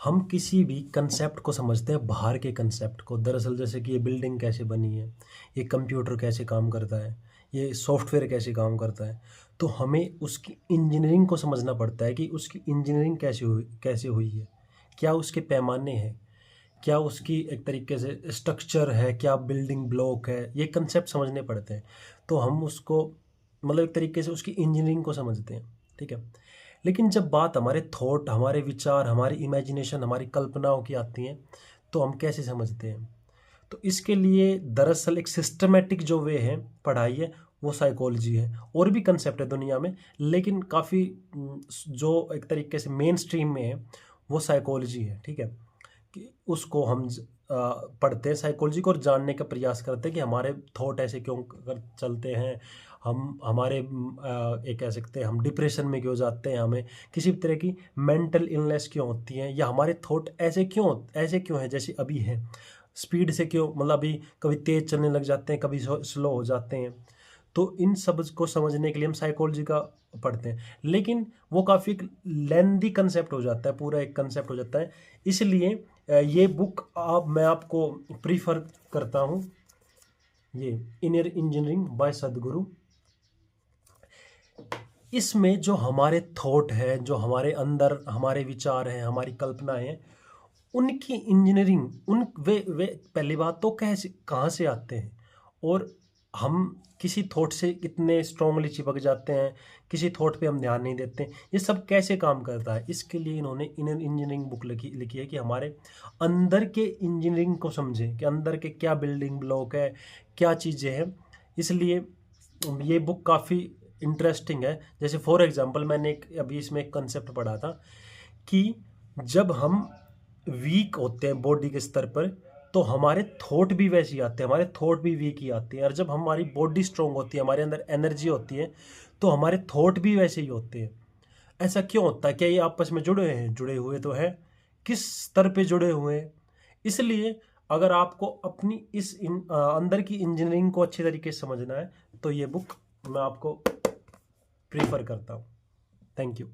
हम किसी भी कंसेप्ट को समझते हैं, बाहर के कंसेप्ट को। दरअसल जैसे कि ये बिल्डिंग कैसे बनी है, ये कंप्यूटर कैसे काम करता है, ये सॉफ्टवेयर कैसे काम करता है, तो हमें उसकी इंजीनियरिंग को समझना पड़ता है कि उसकी इंजीनियरिंग कैसे हुई है, क्या उसके पैमाने हैं, क्या उसकी एक तरीके से स्ट्रक्चर है, क्या बिल्डिंग ब्लॉक है, ये कंसेप्ट समझने पड़ते हैं। तो हम उसको मतलब एक तरीके से उसकी इंजीनियरिंग को समझते हैं, ठीक है। लेकिन जब बात हमारे थॉट, हमारे विचार, हमारी इमेजिनेशन, हमारी कल्पनाओं की आती हैं, तो हम कैसे समझते हैं? तो इसके लिए दरअसल एक सिस्टमेटिक जो वे है पढ़ाई है, वो साइकोलॉजी है। और भी कंसेप्ट है दुनिया में, लेकिन काफ़ी जो एक तरीके से मेन स्ट्रीम में है, वो साइकोलॉजी है, ठीक है। कि उसको हम पढ़ते हैं साइकोलॉजी को और जानने का प्रयास करते हैं कि हमारे थॉट ऐसे क्यों चलते हैं, हम हमारे ये कह सकते हैं हम डिप्रेशन में क्यों जाते हैं, हमें किसी भी तरह की मेंटल इलनेस क्यों होती है, या हमारे थॉट ऐसे क्यों हैं जैसे अभी हैं, स्पीड से क्यों, मतलब अभी कभी तेज चलने लग जाते हैं, कभी स्लो हो जाते हैं। तो इन सब को समझने के लिए हम साइकोलॉजी का पढ़ते हैं, लेकिन वो काफ़ी एक लेंदी कंसेप्ट हो जाता है, पूरा एक कंसेप्ट हो जाता है। इसलिए ये बुक मैं आपको प्रीफर करता हूँ, ये इनर इंजीनियरिंग बाय सदगुरु। इसमें जो हमारे थॉट है, जो हमारे अंदर हमारे विचार हैं, हमारी कल्पनाएं हैं, उनकी इंजीनियरिंग, उन वे पहली बात तो कैसे कहाँ से आते हैं, और हम किसी थॉट से कितने स्ट्रांगली चिपक जाते हैं, किसी थॉट पे हम ध्यान नहीं देते, ये सब कैसे काम करता है। इसके लिए इन्होंने इनर इंजीनियरिंग बुक लिखी है कि हमारे अंदर के इंजीनियरिंग को समझें कि अंदर के क्या बिल्डिंग ब्लॉक है, क्या चीज़ें हैं। इसलिए ये बुक काफ़ी इंटरेस्टिंग है। जैसे फॉर एग्जांपल मैंने अभी इसमें एक कंसेप्ट पढ़ा था कि जब हम वीक होते हैं बॉडी के स्तर पर, तो हमारे थॉट भी वैसे ही आते हैं, हमारे थॉट भी वीक ही आते हैं। और जब हमारी बॉडी स्ट्रांग होती है, हमारे अंदर एनर्जी होती है, तो हमारे थॉट भी वैसे ही होते हैं। ऐसा क्यों होता है? क्या ये आपस में जुड़े हैं? जुड़े हुए तो हैं। किस स्तर पे जुड़े हुए हैं? इसलिए अगर आपको अपनी अंदर की इंजीनियरिंग को अच्छी तरीके से समझना है, तो ये बुक मैं आपको प्रीफर करता हूँ। Thank you.